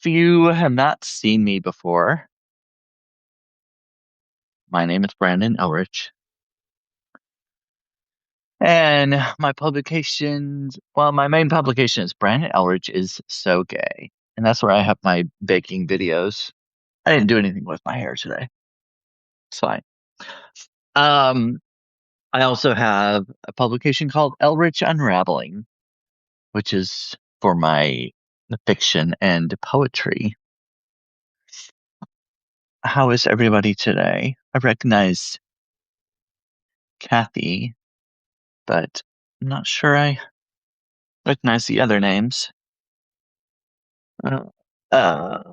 If you have not seen me before, my name is Brandon Elrich, and my main publication is Brandon Elrich is So Gay, and that's where I have my baking videos. I didn't do anything with my hair today. It's fine. Um, I also have a publication called Elrich Unraveling, which is for my fiction and poetry. How is everybody today? I recognize Kathy, but I'm not sure I recognize the other names. Uh, uh,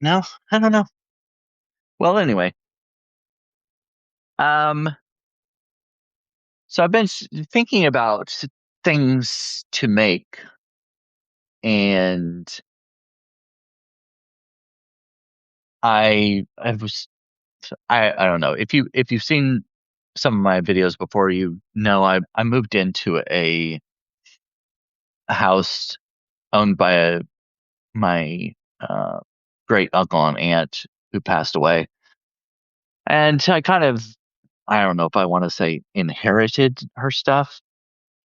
no, I don't know. Well, anyway, um, so I've been thinking about things to make, and I was I don't know if you've seen some of my videos before, you know I moved into a house owned by my uh great uncle and aunt who passed away, and I kind of I don't know if I want to say inherited her stuff,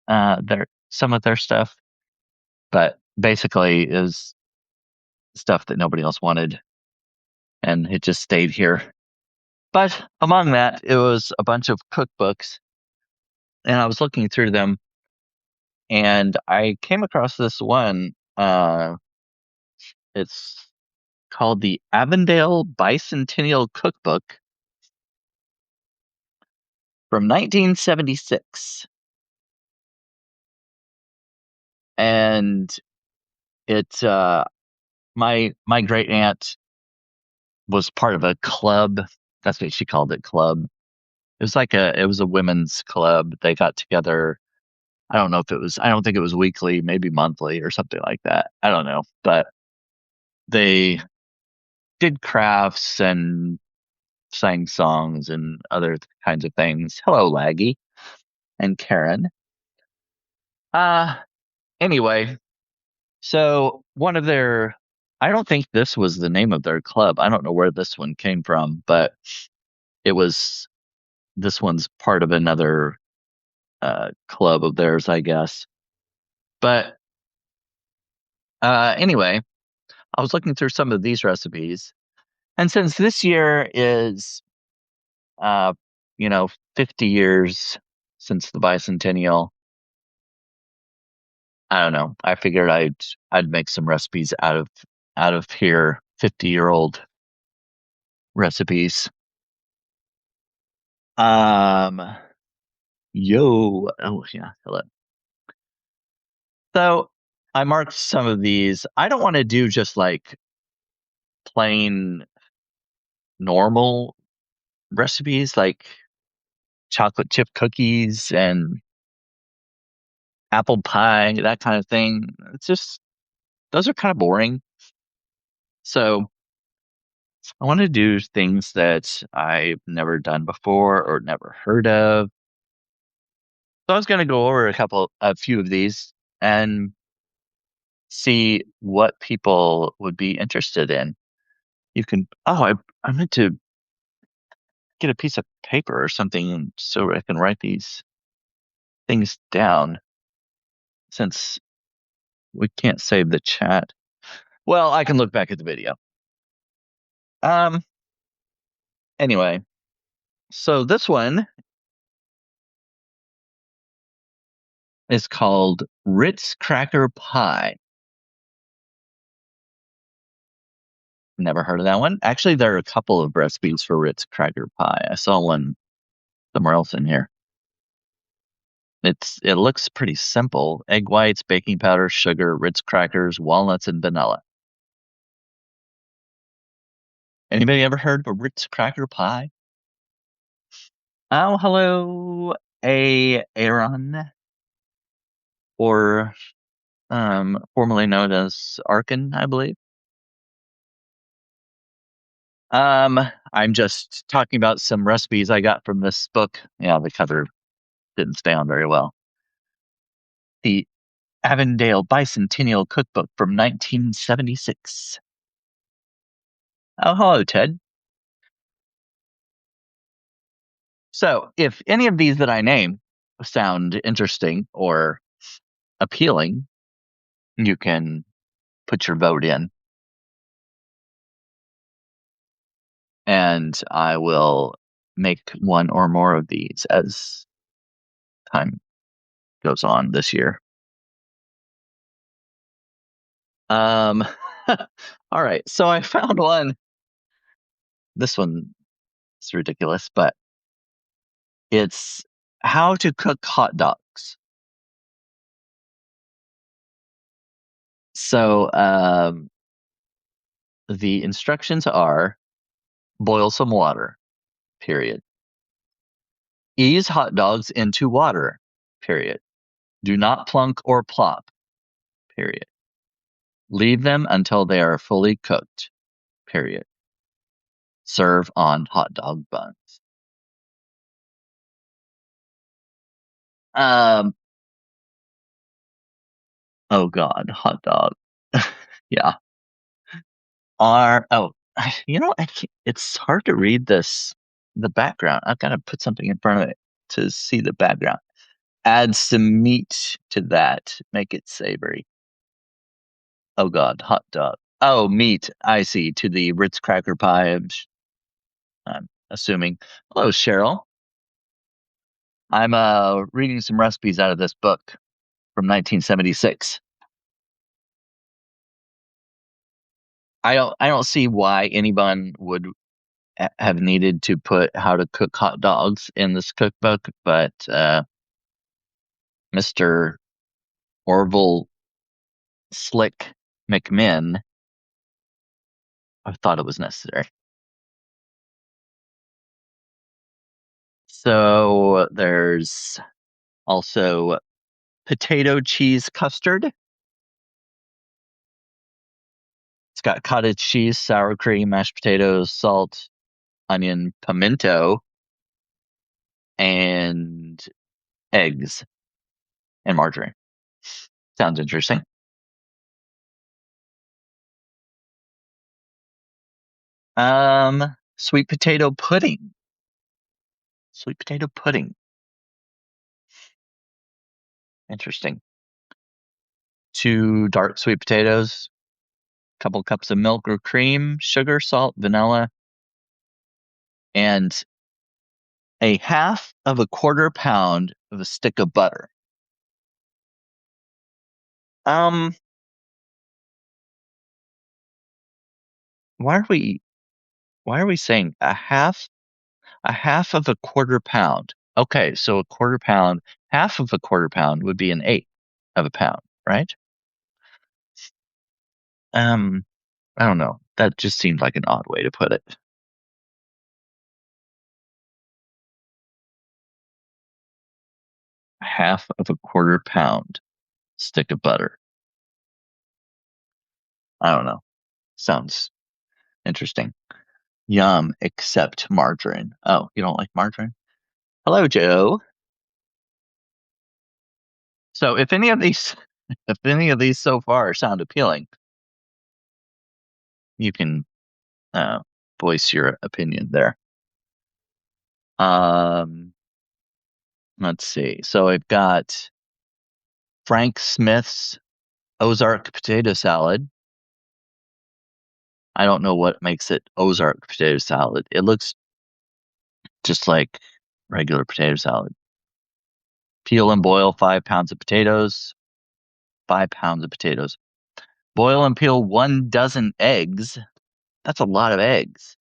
their some of their stuff, but basically is stuff that nobody else wanted, and it just stayed here. But among that, it was a bunch of cookbooks, and I was looking through them, and I came across this one. It's called the Avondale Bicentennial Cookbook from 1976, and it my great aunt was part of a club. That's what she called it, club. It was a women's club. They got together. I don't think it was weekly, maybe monthly or something like that. I don't know. But they did crafts and sang songs and other kinds of things. Hello, Laggy and Karen. Uh, anyway, so I don't think this was the name of their club. I don't know where this one came from, but it was, this one's part of another club of theirs, I guess. But anyway, I was looking through some of these recipes, and since this year is, uh, you know, 50 years since the bicentennial, I don't know. I figured I'd make some recipes out of here, 50-year-old recipes. Um, oh yeah, hello. So I marked some of these. I don't want to do just like plain normal recipes like chocolate chip cookies and apple pie, that kind of thing. It's just, those are kind of boring. So I want to do things that I've never done before or never heard of. So I was going to go over a few of these and see what people would be interested in. I meant to get a piece of paper or something so I can write these things down since we can't save the chat. Well, I can look back at the video. Um, anyway, so this one is called Ritz Cracker Pie. Never heard of that one. Actually, there are a couple of recipes for Ritz Cracker Pie. I saw one somewhere else in here. It looks pretty simple. Egg whites, baking powder, sugar, Ritz crackers, walnuts, and vanilla. Anybody ever heard of a Ritz Cracker Pie? Oh, hello, Aaron, or formerly known as Arkin, I believe. I'm just talking about some recipes I got from this book. Yeah, the cover didn't stay on very well. Avondale Bicentennial Cookbook from 1976. Oh, hello, Ted. So, if any of these that I name sound interesting or appealing, you can put your vote in, and I will make one or more of these as time goes on this year. Um, all right. So I found one. This one is ridiculous, but it's how to cook hot dogs. So the instructions are boil some water, period. Ease hot dogs into water, period. Do not plunk or plop, period. Leave them until they are fully cooked, period. Serve on hot dog buns. Um, oh God, hot dog. Yeah. Oh, it's hard to read the background. I've got to put something in front of it to see the background. Add some meat to that. Make it savory. Oh God, hot dog. Oh, meat. I see. To the Ritz cracker pie. I'm assuming. Hello, Cheryl. I'm reading some recipes out of this book from 1976. I don't see why anyone would have needed to put how to cook hot dogs in this cookbook, but Mr. Orville Slick McMinn, I thought it was necessary. So there's also potato cheese custard. It's got cottage cheese, sour cream, mashed potatoes, salt, onion, pimento, and eggs and margarine. Sounds interesting. Sweet potato pudding. Sweet potato pudding. Interesting. 2 dark sweet potatoes, couple cups of milk or cream, sugar, salt, vanilla, and a half of a quarter pound of a stick of butter. Um, why are we why are we saying a half of a quarter pound? Okay, so a quarter pound, half of a quarter pound would be an eighth of a pound, right? Um, I don't know. That just seemed like an odd way to put it. Half of a quarter pound stick of butter. I don't know. Sounds interesting. Yum, except margarine. Oh, you don't like margarine? Hello, Joe. So if any of these if any of these so far sound appealing, you can uh, voice your opinion there. Um, let's see. So I've got Frank Smith's Ozark potato salad. I don't know what makes it Ozark potato salad. It looks just like regular potato salad. Peel and boil 5 pounds of potatoes. 5 pounds of potatoes. Boil and peel 1 dozen eggs. That's a lot of eggs.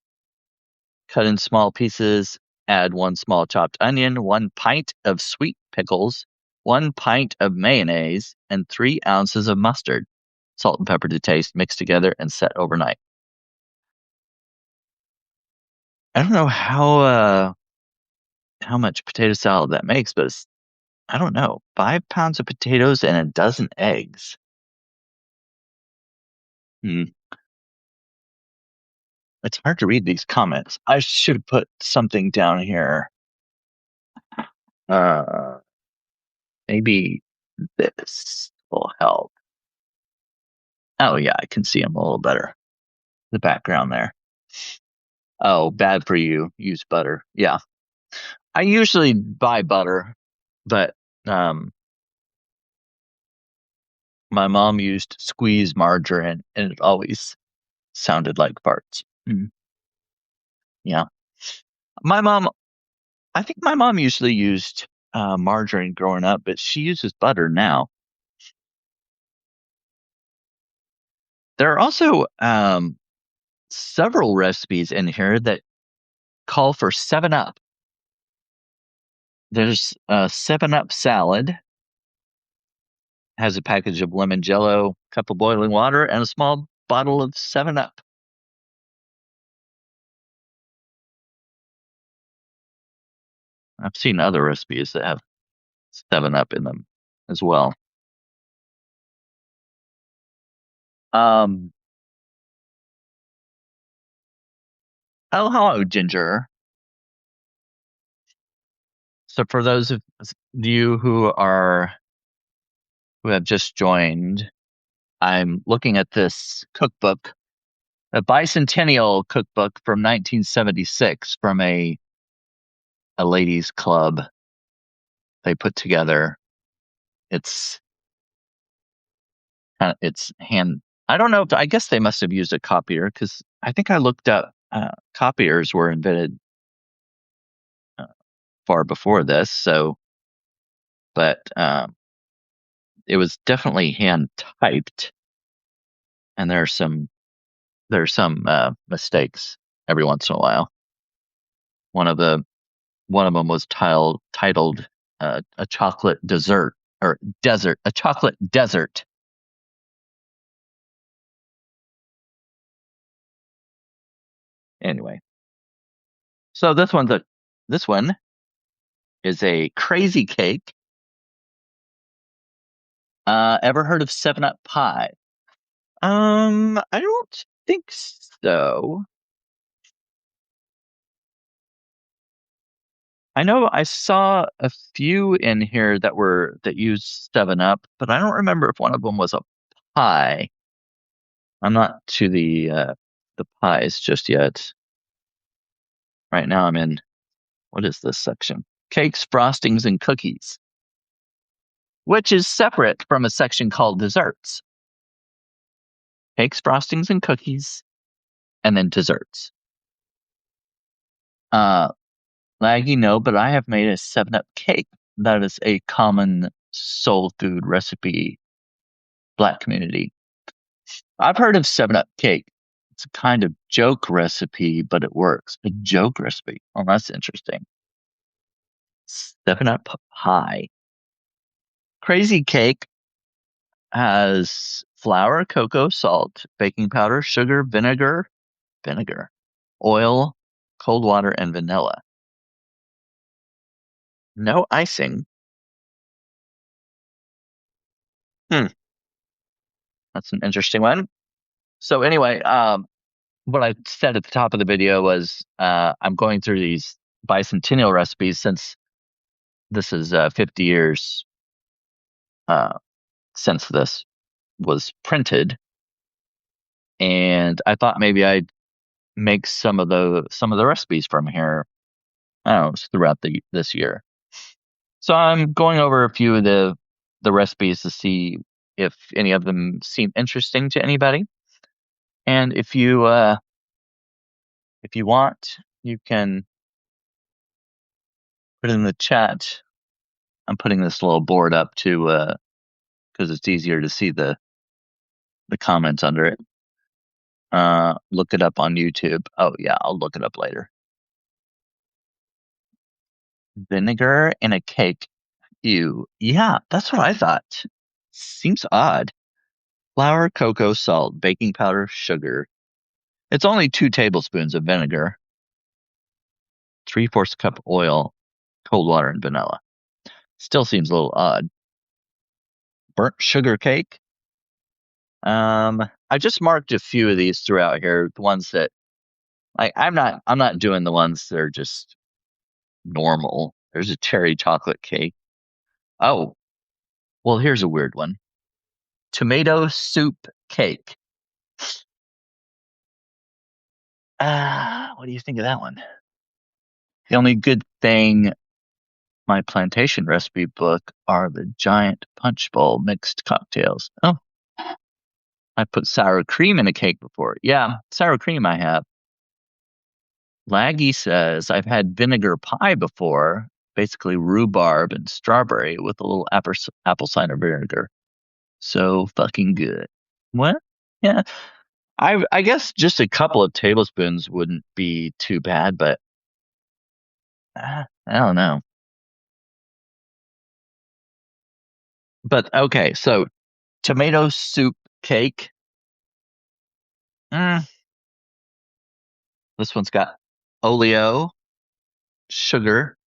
Cut in small pieces. Add 1 small chopped onion, 1 pint of sweet pickles, 1 pint of mayonnaise, and 3 ounces of mustard. Salt and pepper to taste. Mix together and set overnight. I don't know how much potato salad that makes, but I don't know. 5 pounds of potatoes and 1 dozen eggs. Hmm. It's hard to read these comments. I should put something down here. Uh, maybe this. will help. Oh yeah, I can see them a little better. The background there. Oh, bad for you. Use butter. Yeah. I usually buy butter, but um my mom used squeezed margarine and it always sounded like farts. Mm, yeah. My mom, I think my mom usually used margarine growing up, but she uses butter now. There are also several recipes in here that call for 7 Up. There's a 7 Up salad, has a package of lemon jello, cup of boiling water, and a small bottle of 7 Up. I've seen other recipes that have 7 Up in them as well. Um, oh, hello, Ginger. So for those of you who have just joined, I'm looking at this cookbook, a Bicentennial cookbook from 1976 from a ladies' club they put together. It's it's hand. I don't know. I guess they must have used a copier because I think I looked up. Copiers were invented uh, far before this. So, but it was definitely hand typed, and there's some mistakes every once in a while. One of the one of them was titled a chocolate dessert or desert, a chocolate desert. Anyway, so this one is a crazy cake. Ever heard of 7 Up pie? I don't think so. I know I saw a few in here that used 7 Up, but I don't remember if one of them was a pie. I'm not to the pies just yet. Right now I'm in, what is this section? Cakes, frostings, and cookies, which is separate from a section called desserts. Cakes, frostings, and cookies, and then desserts. Uh, Laggy, no, but I have made a 7 Up cake. That is a common soul food recipe, Black community. I've heard of 7 Up cake. It's a kind of joke recipe, but it works. A joke recipe. Oh, that's interesting. 7 Up pie. Crazy cake has flour, cocoa, salt, baking powder, sugar, vinegar, oil, cold water, and vanilla. No icing. Hmm, that's an interesting one. So anyway, what I said at the top of the video was I'm going through these bicentennial recipes since this is 50 years uh, since this was printed, and I thought maybe I'd make some of the recipes from here. I don't know, throughout this year. So I'm going over a few of the recipes to see if any of them seem interesting to anybody. And if you want, you can put in the chat. I'm putting this little board up to because it's easier to see the comments under it. Look it up on YouTube. Oh yeah, I'll look it up later. Vinegar in a cake. Ew. Yeah, that's what I thought. Seems odd. Flour, cocoa, salt, baking powder, sugar. It's only 2 tablespoons of vinegar, 3/4 cup oil, cold water, and vanilla. Still seems a little odd. Burnt sugar cake. I just marked a few of these throughout here. The ones that I'm not doing the ones that are just normal. There's a cherry chocolate cake. Oh, well, here's a weird one. Tomato soup cake. What do you think of that one? The only good thing my plantation recipe book are the giant punch bowl mixed cocktails. Oh, I put sour cream in a cake before. Yeah, sour cream I have. Laggy says I've had vinegar pie before, basically rhubarb and strawberry with a little apple cider vinegar. So fucking good. What? Yeah, I guess just a couple of tablespoons wouldn't be too bad, but I don't know. But okay, so tomato soup cake. Mm, this one's got oleo, sugar,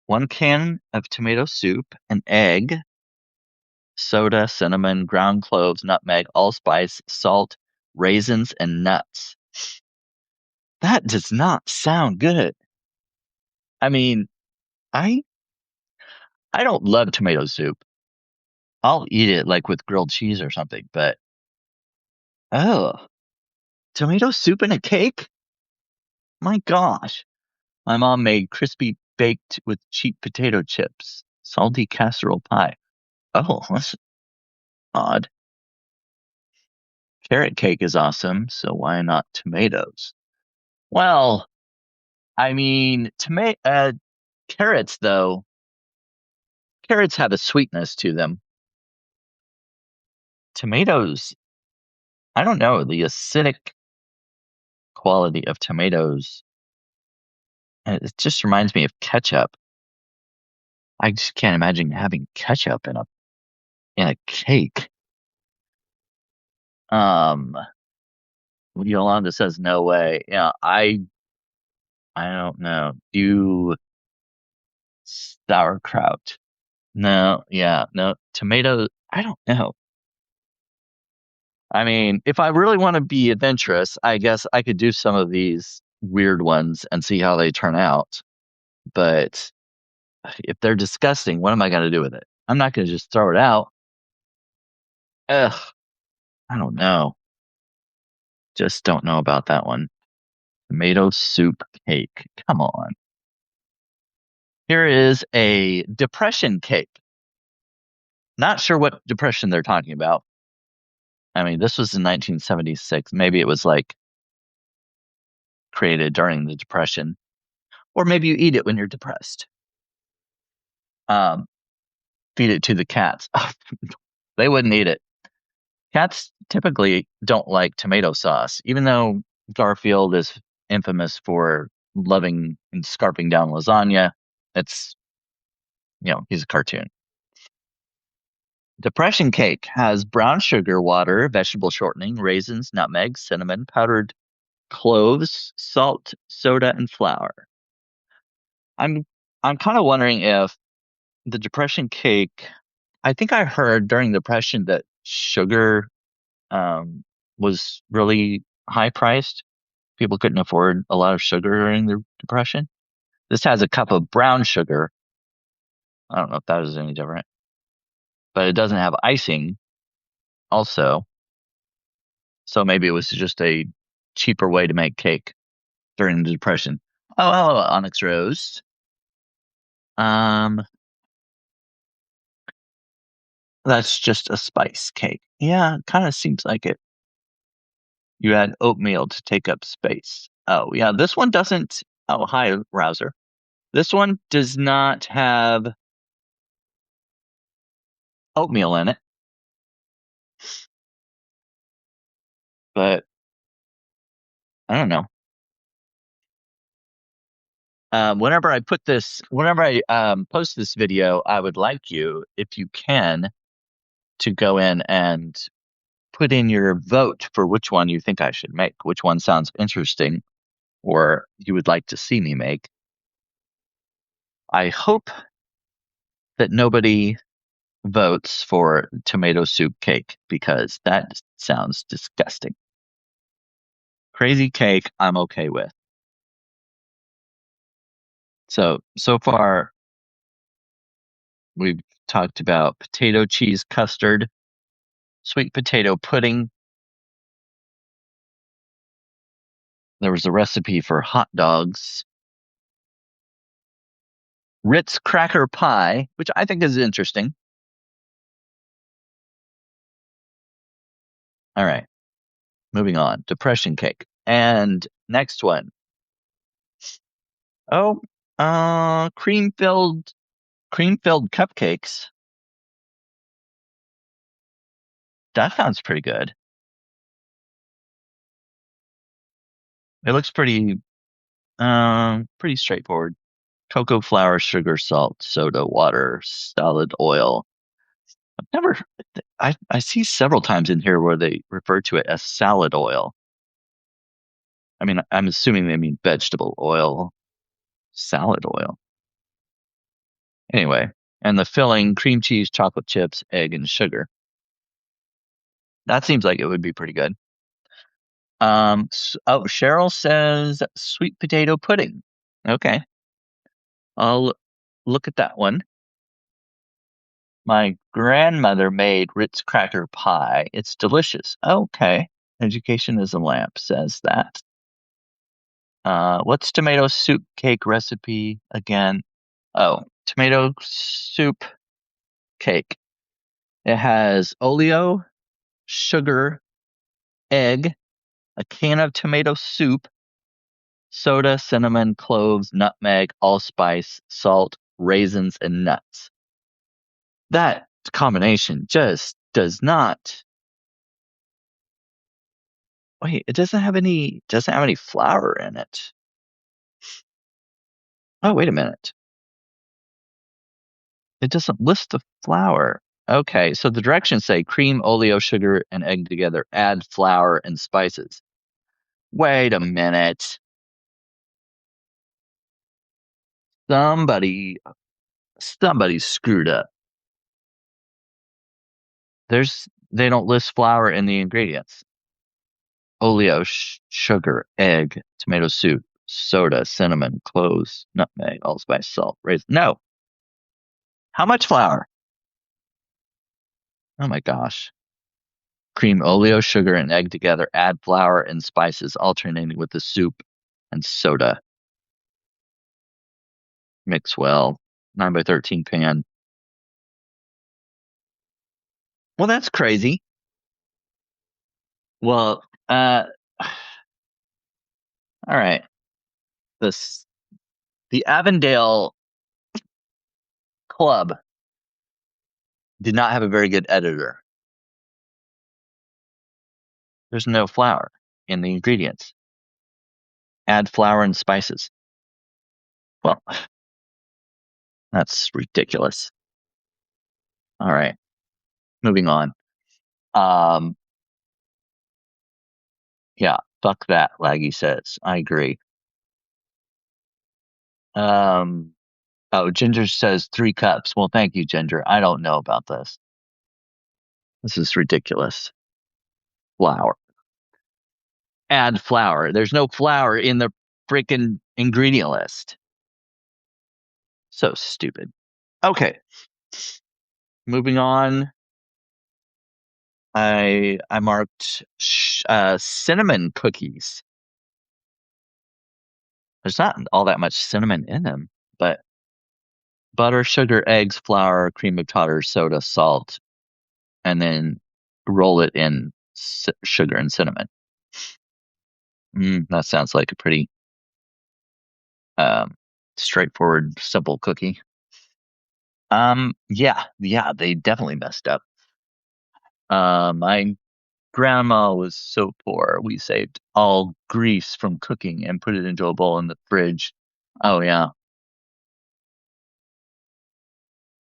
1 can of tomato soup, an egg, soda, cinnamon, ground cloves, nutmeg, allspice, salt, raisins, and nuts. That does not sound good. I mean, I I don't love tomato soup. I'll eat it like with grilled cheese or something, but oh, tomato soup in a cake? My gosh. My mom made crispy baked with cheap potato chips, salty casserole pie. Oh, that's odd. Carrot cake is awesome, so why not tomatoes? Well, I mean, carrots though, carrots have a sweetness to them. Tomatoes, I don't know, the acidic quality of tomatoes, it just reminds me of ketchup. I just can't imagine having ketchup in a cake. Um, Yolanda says no way. Yeah, I don't know. Do sauerkraut. No, yeah, no. Tomatoes, I don't know. I mean, if I really want to be adventurous, I guess I could do some of these weird ones and see how they turn out. But if they're disgusting, what am I going to do with it? I'm not going to just throw it out. Ugh, I don't know. Just don't know about that one. Tomato soup cake. Come on. Here is a depression cake. Not sure what depression they're talking about. I mean, this was in 1976. Maybe it was like created during the depression, or maybe you eat it when you're depressed. Um, Feed it to the cats. They wouldn't eat it. Cats typically don't like tomato sauce, even though Garfield is infamous for loving and scarfing down lasagna. It's, he's a cartoon. Depression cake has brown sugar, water, vegetable shortening, raisins, nutmeg, cinnamon, powdered cloves, salt, soda, and flour. I'm I'm kind of wondering if the depression cake. I think I heard during the depression that sugar um, was really high priced. People couldn't afford a lot of sugar during the depression. This has a cup of brown sugar. I don't know if that is any different, but it doesn't have icing also. So maybe it was just a cheaper way to make cake during the depression. Oh, hello, Onyx Rose. Um, that's just a spice cake. Yeah, it kind of seems like it. You add oatmeal to take up space. Oh, yeah, this one doesn't. Oh, hi, Rouser. This one does not have oatmeal in it, but I don't know. Whenever I post this video, I would like you, if you can, to go in and put in your vote for which one you think I should make, which one sounds interesting or you would like to see me make. I hope that nobody votes for tomato soup cake because that sounds disgusting. Crazy cake, I'm okay with. So far, we've talked about potato cheese custard, Sweet potato pudding. There was a recipe for hot dogs. Ritz cracker pie, which I think is interesting. All right, moving on. Depression cake. And next one. Oh, cream filled cupcakes. That sounds pretty good. It looks pretty straightforward. Cocoa flour, sugar, salt, soda, water, solid oil. I've never, I see several times in here where they refer to it as salad oil. I mean, I'm assuming they mean vegetable oil, salad oil. Anyway, and the filling, cream cheese, chocolate chips, egg, and sugar. That seems like it would be pretty good. Cheryl says sweet potato pudding. Okay, I'll look at that one. My grandmother made Ritz cracker pie. It's delicious. Okay. Education is a lamp says that. What's tomato soup cake recipe again? Oh, tomato soup cake. It has oleo, sugar, egg, a can of tomato soup, soda, cinnamon, cloves, nutmeg, allspice, salt, raisins, and nuts. That combination just does not. Wait, it doesn't have any flour in it. Oh, wait a minute. It doesn't list the flour. Okay, so the directions say cream, oleo, sugar, and egg together. Add flour and spices. Wait a minute. Somebody somebody screwed up. They don't list flour in the ingredients. Oleo, sugar, egg, tomato soup, soda, cinnamon, cloves, nutmeg, allspice, salt, raisin. No. How much flour? Oh my gosh. Cream oleo, sugar, and egg together. Add flour and spices, alternating with the soup and soda. Mix well. 9 by 13 pan. Well, that's crazy. Well, all right. This the Avondale Club did not have a very good editor. There's no flour in the ingredients. Add flour and spices. Well, that's ridiculous. All right, moving on. Um, yeah, fuck that, Laggy says. I agree. Um, oh, Ginger says 3 cups. Well, thank you, Ginger. I don't know about this. This is ridiculous. Flour. Add flour. There's no flour in the freaking ingredient list. So stupid. Okay, moving on. I marked cinnamon cookies. There's not all that much cinnamon in them, but butter, sugar, eggs, flour, cream of tartar, soda, salt, and then roll it in sugar and cinnamon. That sounds like a pretty um, straightforward, simple cookie. Yeah, they definitely messed up. My grandma was so poor. We saved all grease from cooking and put it into a bowl in the fridge. Oh yeah.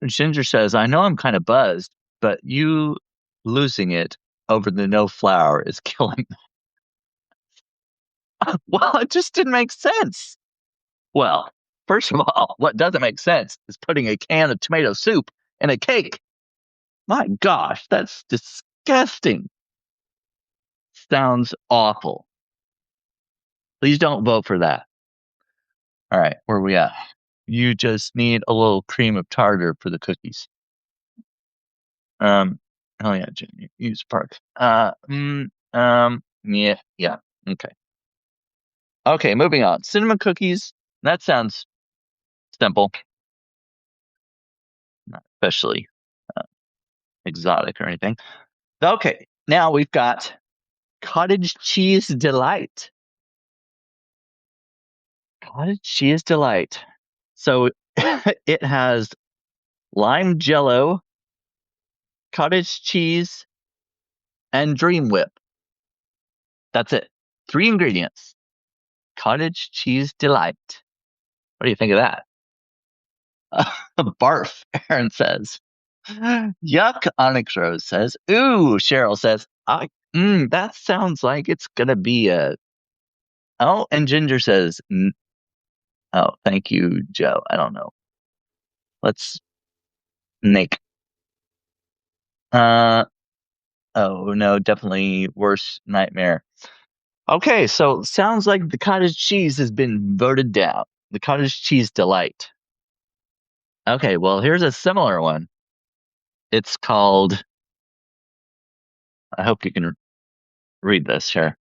Ginger says, I know I'm kind of buzzed, but you losing it over the no flour is killing me. Well, it just didn't make sense. Well, first of all, what doesn't make sense is putting a can of tomato soup in a cake. My gosh, that's disgusting. Sounds awful. Please don't vote for that. All right, where are we at? You just need a little cream of tartar for the cookies. Oh yeah, Junior Use Park. Yeah, yeah. Okay. Okay, moving on. Cinnamon cookies. That sounds simple, not especially uh, exotic or anything. Okay, now we've got cottage cheese delight. Cottage cheese delight. So it has lime jello, cottage cheese, and dream whip. That's it. Three ingredients. Cottage cheese delight. What do you think of that? Barf, Aaron says. Yuck, Onyx Rose says. Ooh, Cheryl says. That sounds like it's gonna be a. Oh, and Ginger says. Oh, thank you, Joe. I don't know. Let's Nick. Uh, oh no, definitely worse nightmare. Okay, so sounds like the cottage cheese has been voted down. The cottage cheese delight. Okay, well, here's a similar one. It's called, I hope you can read this here.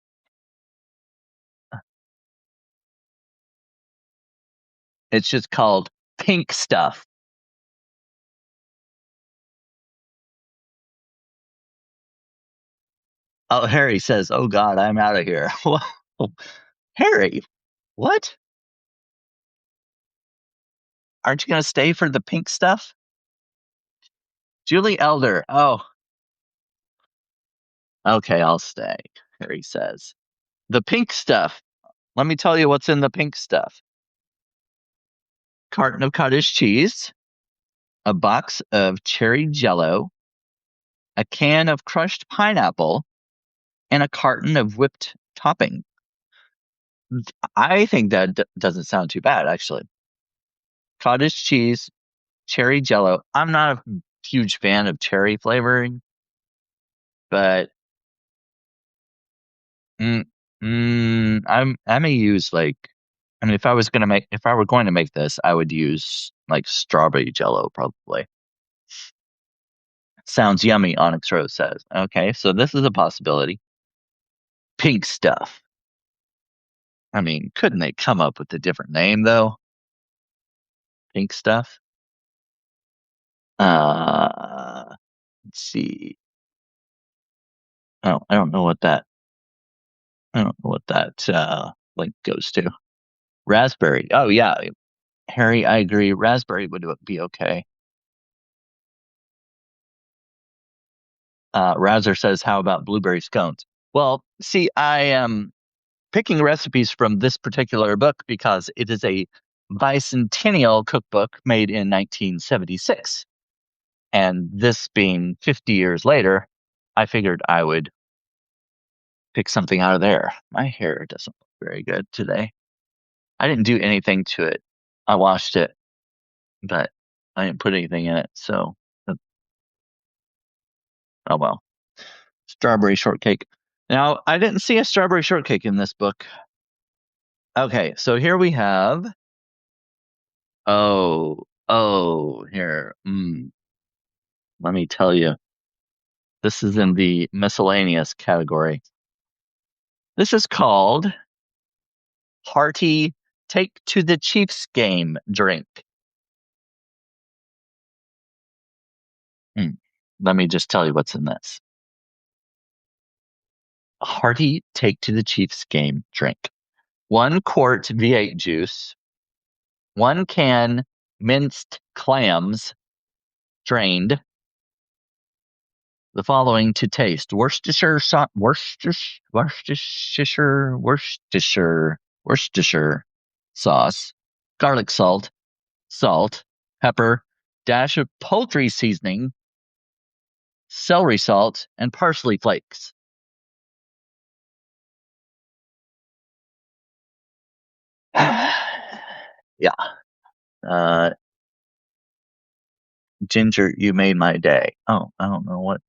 It's just called pink stuff. Oh, Harry says, "Oh God, I'm out of here." Well, Harry, what? Aren't you going to stay for the pink stuff? Julie Elder. Oh, okay, I'll stay. Harry says, "The pink stuff. Let me tell you what's in the pink stuff: carton of cottage cheese, a box of cherry jello, a can of crushed pineapple, and a carton of whipped topping." I think that doesn't sound too bad, actually. Cottage cheese, cherry jello. I'm not a huge fan of cherry flavoring, but mm, I may use like, I mean, if I were going to make this, I would use like strawberry jello probably. Sounds yummy, Onyx Rose says. Okay, so this is a possibility. Pink stuff. I mean, couldn't they come up with a different name though? Pink stuff. Let's see. Oh, I don't know what that. I don't know what that link goes to. Raspberry. Oh yeah, Harry, I agree. Raspberry would be okay. Razzer says, "How about blueberry scones?" Well, see, I am picking recipes from this particular book because it is a bicentennial cookbook made in 1976. And this being 50 years later, I figured I would pick something out of there. My hair doesn't look very good today. I didn't do anything to it. I washed it, but I didn't put anything in it. So, oh well. Strawberry shortcake. Now, I didn't see a strawberry shortcake in this book. Okay, so here we have. Here. Let me tell you. This is in the miscellaneous category. This is called Hearty Take to the Chiefs Game Drink. Mm. Let me just tell you what's in this. Hearty Take to the Chiefs Game Drink. 1 quart V8 juice, 1 can minced clams, drained. The following to taste: Worcestershire sauce, garlic salt, pepper, dash of poultry seasoning, celery salt, and parsley flakes. Yeah. Uh, Ginger, you made my day. Oh, I don't know what.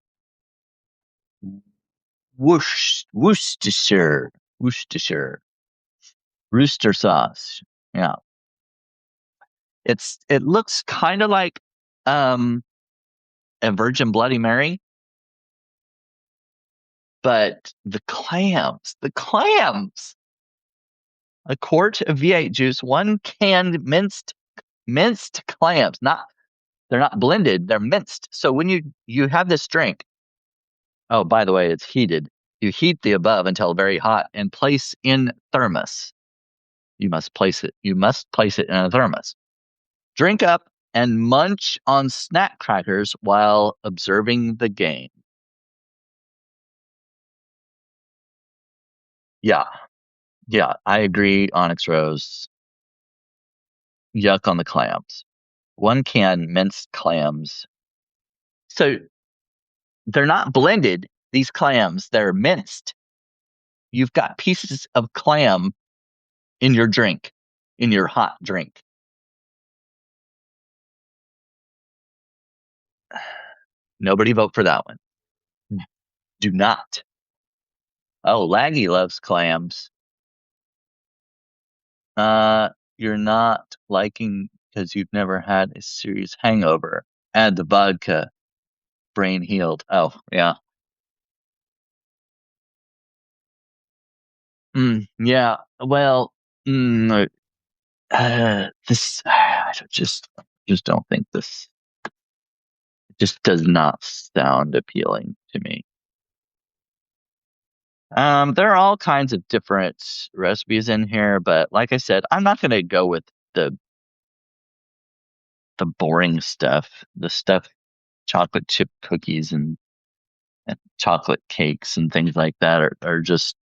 Worcestershire, rooster sauce. Yeah, it looks kind of like um a Virgin Bloody Mary, But the clams, a quart of V8 juice, one canned minced clams. Not they're not blended, they're minced. So when you have this drink, oh, by the way, it's heated. You heat the above until very hot and place in thermos. You must place it in a thermos. Drink up and munch on snack crackers while observing the game. Yeah, yeah, I agree, Onyx Rose. Yuck on the clams. One can minced clams. So they're not blended, these clams, they're minced. You've got pieces of clam in your drink, in your hot drink. Nobody vote for that one. Do not. Oh, Laggy loves clams. Uh, you're not liking because you've never had a serious hangover. Add the vodka, brain healed. Oh, yeah. Yeah. Well, this I just don't think this just does not sound appealing to me. There are all kinds of different recipes in here, but like I said, I'm not going to go with the the boring stuff, the stuff chocolate chip cookies and chocolate cakes and things like that are just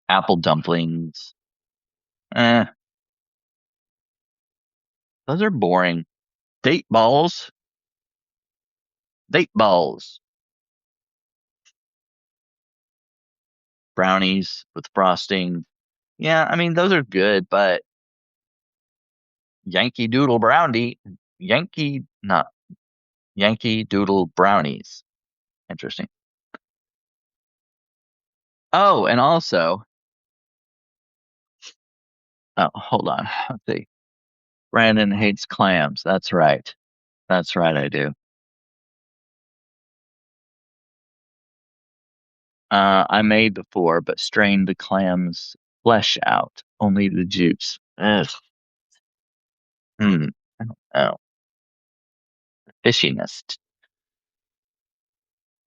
apple dumplings. Eh, those are boring. Date balls, date balls, brownies with frosting. Yeah, I mean those are good, but Yankee Doodle brownie, not Yankee Doodle brownies. Interesting. Oh, and also, oh, hold on. Let's see. Brandon hates clams. That's right. That's right, I do. I made before, but strained the clam's flesh out, only the juice. Ugh. Mm. Oh, fishiness.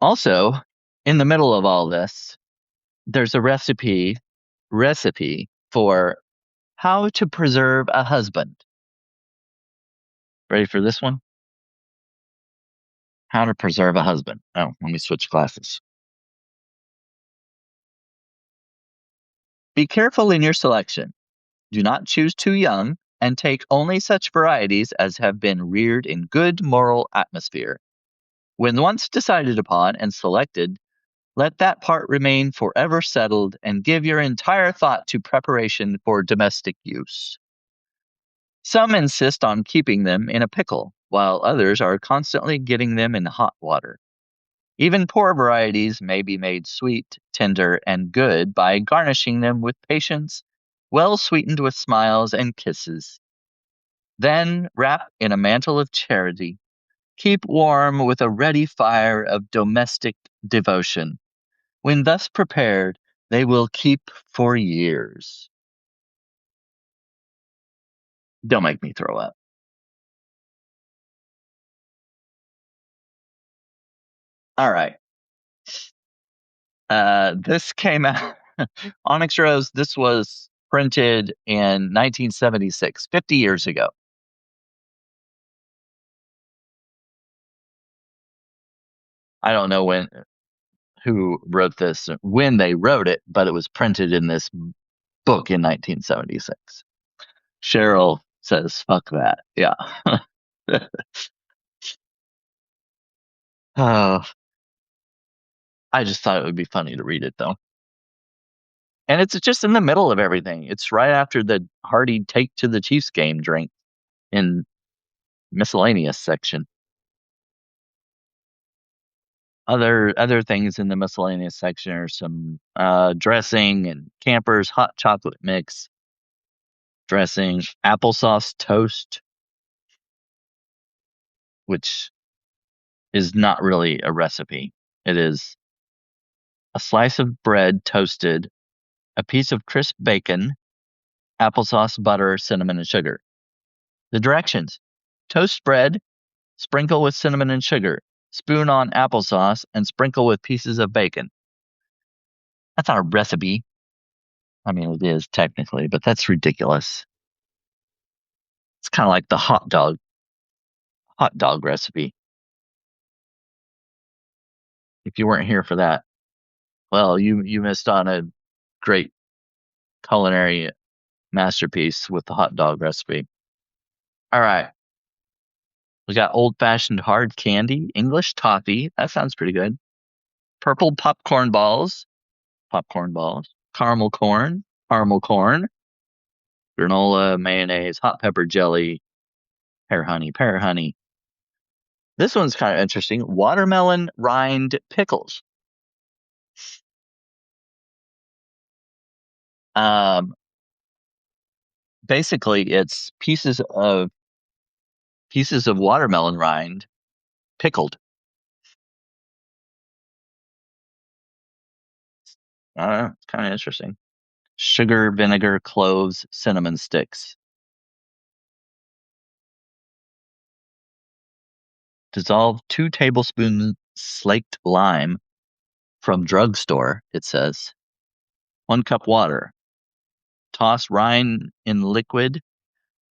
Also, in the middle of all this, there's a recipe for how to preserve a husband. Ready for this one? How to preserve a husband. Oh, let me switch glasses. Be careful in your selection. Do not choose too young, and take only such varieties as have been reared in good moral atmosphere. When once decided upon and selected, let that part remain forever settled and give your entire thought to preparation for domestic use. Some insist on keeping them in a pickle, while others are constantly getting them in hot water. Even poor varieties may be made sweet, tender, and good by garnishing them with patience, well sweetened with smiles and kisses. Then wrap in a mantle of charity. Keep warm with a ready fire of domestic devotion. When thus prepared, they will keep for years. Don't make me throw up. All right. This came out Onyx Rose. This was printed in 1976, 50 years ago. I don't know who wrote this, when they wrote it, but it was printed in this book in 1976. Cheryl says, fuck that. Yeah. Oh, I just thought it would be funny to read it though. And it's just in the middle of everything. It's right after the hearty take to the Chiefs game drink in miscellaneous section. Other things in the miscellaneous section are some dressing and campers hot chocolate mix, dressing, applesauce toast, which is not really a recipe. It is a slice of bread toasted, a piece of crisp bacon, applesauce, butter, cinnamon, and sugar. The directions: toast bread, sprinkle with cinnamon and sugar, spoon on applesauce, and sprinkle with pieces of bacon. That's not a recipe. I mean, it is technically, but that's ridiculous. It's kind of like the hot dog recipe. If you weren't here for that, well, you missed on a great culinary masterpiece with the hot dog recipe. All right. We got old fashioned hard candy, English toffee. That sounds pretty good. Purple popcorn balls, caramel corn, granola, mayonnaise, hot pepper jelly, pear honey. This one's kind of interesting. Watermelon rind pickles. Um, basically, it's pieces of watermelon rind pickled. I don't know. It's kind of interesting. Sugar, vinegar, cloves, cinnamon sticks. Dissolve 2 tablespoons slaked lime from drugstore, it says. 1 cup water. Toss rind in liquid.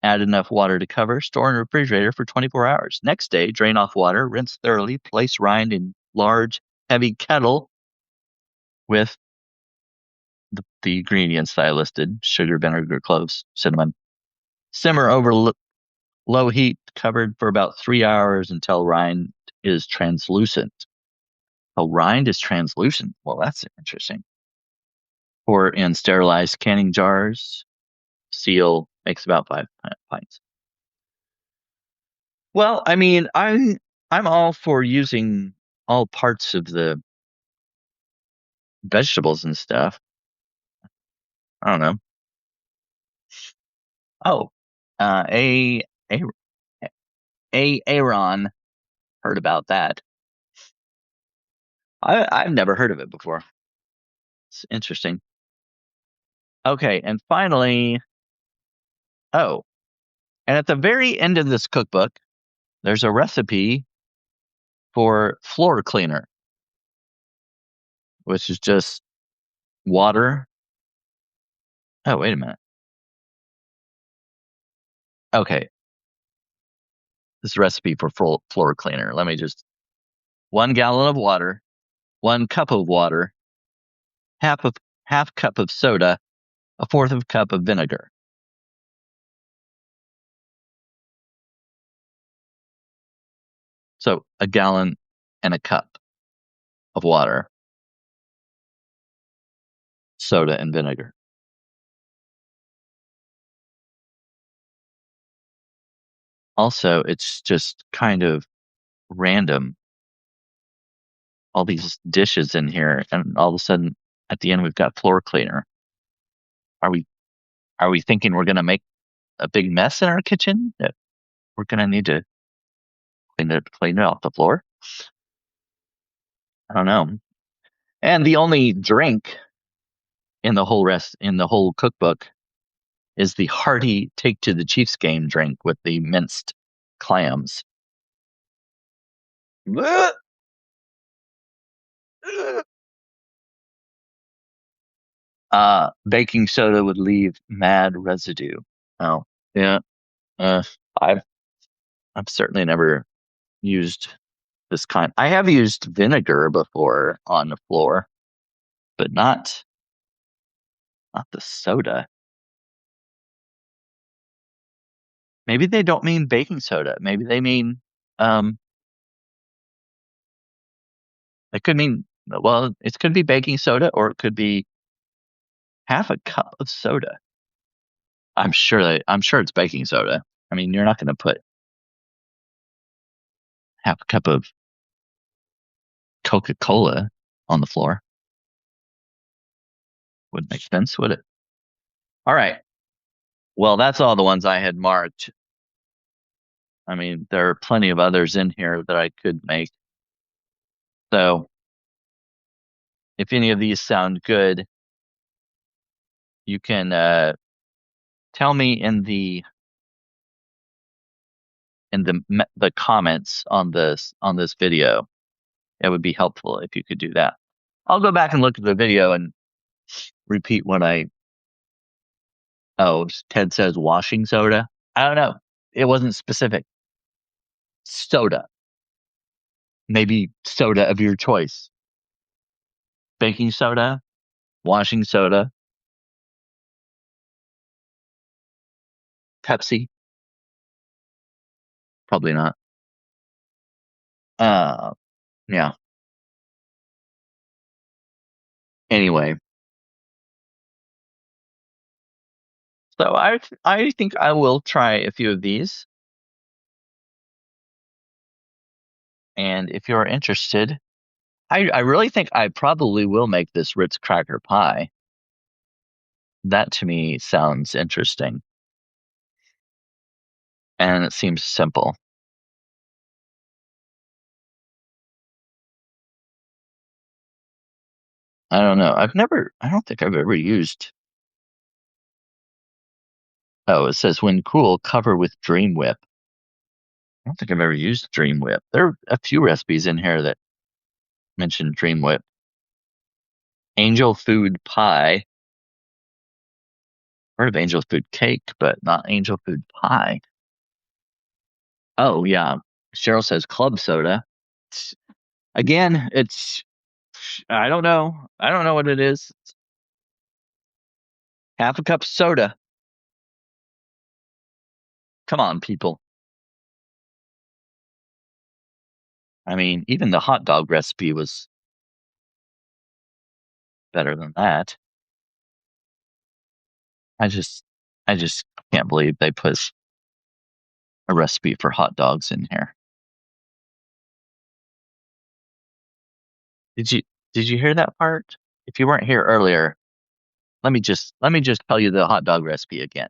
Add enough water to cover. Store in refrigerator for 24 hours. Next day, drain off water, rinse thoroughly, place rind in large, heavy kettle with the ingredients that I listed: sugar, vinegar, cloves, cinnamon. Simmer over low heat, covered for about 3 hours until rind is translucent. Oh, rind is translucent. Well, that's interesting. Pour in sterilized canning jars. Seal makes about 5 pints. Well, I mean, I'm all for using all parts of the vegetables and stuff. I don't know. Oh, a Aaron, heard about that. I've never heard of it before. It's interesting. Okay, and finally, oh, and at the very end of this cookbook, there's a recipe for floor cleaner, which is just water. Oh, wait a minute. Okay, this recipe for floor cleaner. Let me just 1 gallon of water, 1 cup of water, half of half cup of soda, a fourth of a cup of vinegar. So a gallon and a cup of water, soda, and vinegar. Also, it's just kind of random. All these dishes in here, and all of a sudden, at the end, we've got floor cleaner. Are we are we thinking we're gonna make a big mess in our kitchen that we're gonna need to clean it off the floor? I don't know. And the only drink in the whole cookbook is the hearty take to the Chiefs game drink with the minced clams. Baking soda would leave mad residue. Oh, yeah. Uh, I've I've certainly never used this kind. I have used vinegar before on the floor, but not the soda. Maybe they don't mean baking soda. Maybe they mean um it could mean, well, it could be baking soda or it could be half a cup of soda. I'm sure it's baking soda. I mean, you're not going to put half a cup of Coca-Cola on the floor. Wouldn't make sense, would it? All right. Well, that's all the ones I had marked. I mean, there are plenty of others in here that I could make. So if any of these sound good, you can tell me in the comments on this video. It would be helpful if you could do that. I'll go back and look at the video and repeat what I. Oh, Ted says washing soda. I don't know. It wasn't specific. Soda. Maybe soda of your choice. Baking soda, washing soda, Pepsi. Probably not. Uh, yeah. Anyway, so I think I will try a few of these, and if you're interested, I really think I probably will make this Ritz cracker pie. That to me sounds interesting, and it seems simple. I don't know. I don't think I've ever used. Oh, it says when cool, cover with Dream Whip. I don't think I've ever used Dream Whip. There are a few recipes in here that mention Dream Whip. Angel food pie. Heard of angel food cake, but not angel food pie. Oh yeah. Cheryl says club soda. Again, it's I don't know. I don't know what it is. Half a cup of soda. Come on, people. I mean, even the hot dog recipe was better than that. I just I just can't believe they put a recipe for hot dogs in here. Did you did you hear that part? If you weren't here earlier, let me just tell you the hot dog recipe again.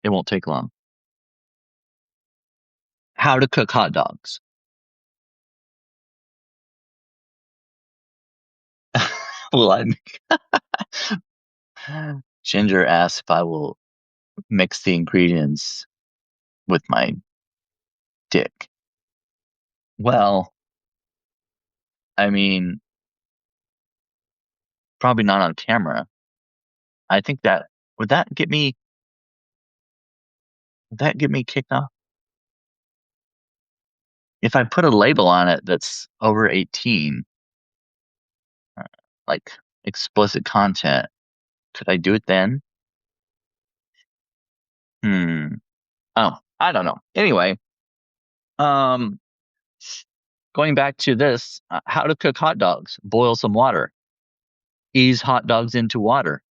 It won't take long. How to cook hot dogs. Well, Ginger asks if I will mix the ingredients with my dick. Well, I mean, probably not on camera. I think that would that get me would that get me kicked off? If I put a label on it that's over 18, uh, like explicit content, could I do it then? Hmm. Oh, I don't know. Anyway, um, going back to this, how to cook hot dogs. Boil some water. Ease hot dogs into water.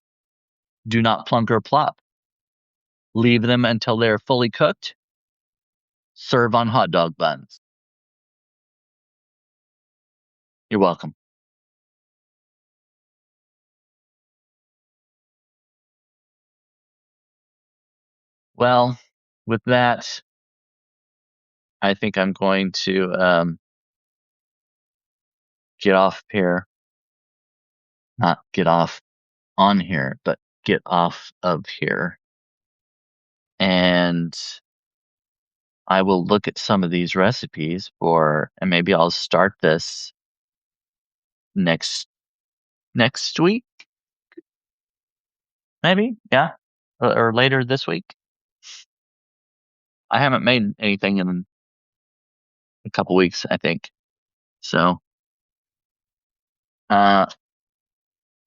Do not plunk or plop. Leave them until they're fully cooked. Serve on hot dog buns. You're welcome. Well, with that, I think I'm going to get off here. Not get off on here, but get off of here. And I will look at some of these recipes and maybe I'll start this next next week, maybe, yeah, or later this week. I haven't made anything in a couple weeks, I think. So, uh,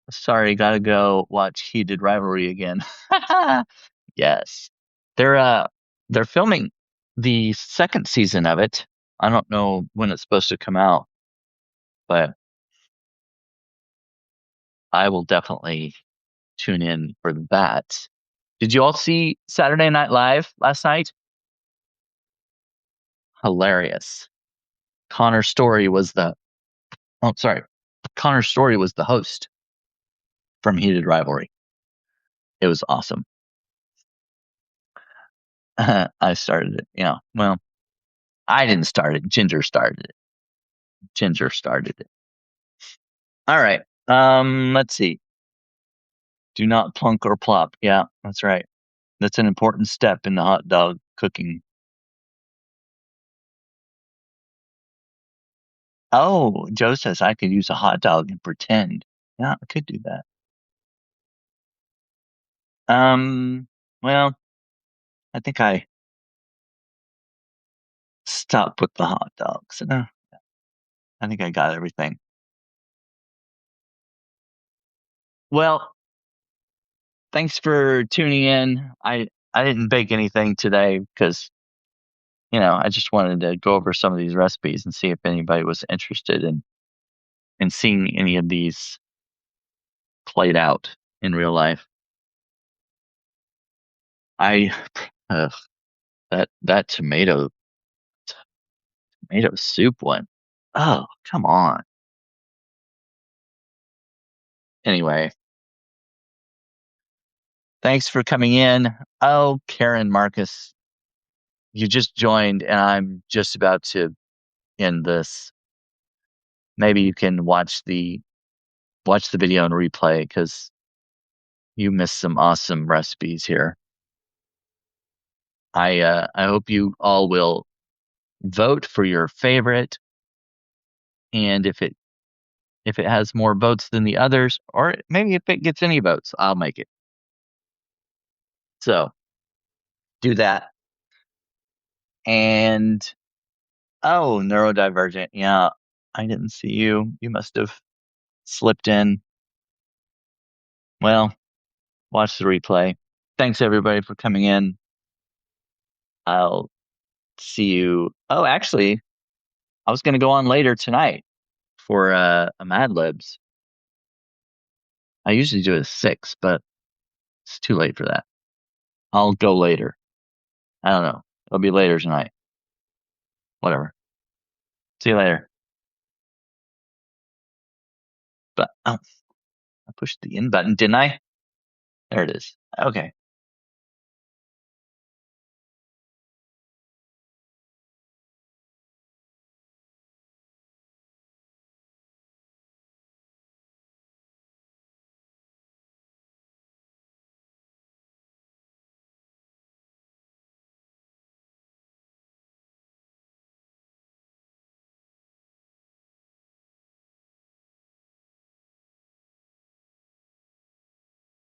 sorry, gotta go watch Heated Rivalry again. Yes, they're uh they're filming the second season of it. I don't know when it's supposed to come out, but I will definitely tune in for that. Did you all see Saturday Night Live last night? Hilarious. Connor Story was the oh sorry. Connor Story was the host from Heated Rivalry. It was awesome. I started it. Yeah. Well, I didn't start it. Ginger started it. Ginger started it. All right. Let's see. Do not plunk or plop. Yeah, that's right. That's an important step in the hot dog cooking. Oh, Joe says I could use a hot dog and pretend. Yeah, I could do that. Well, I think I stopped with the hot dogs. I think I got everything. Well, thanks for tuning in. I didn't bake anything today because I just wanted to go over some of these recipes and see if anybody was interested in seeing any of these played out in real life. I ugh, that tomato soup one. Oh, come on. Anyway, thanks for coming in. Oh, Karen Marcus, you just joined and I'm just about to end this. Maybe you can watch the video and replay because you missed some awesome recipes here. I hope you all will vote for your favorite, and if it has more votes than the others, or maybe if it gets any votes, I'll make it. So do that. And oh, neurodivergent. Yeah, I didn't see you. You must have slipped in. Well, watch the replay. Thanks everybody for coming in. I'll see you. Oh, actually, I was going to go on later tonight for a Mad Libs. I usually do it at 6, but it's too late for that. I'll go later. I don't know. It'll be later tonight. Whatever. See you later. But I pushed the in button, didn't I? There it is. Okay.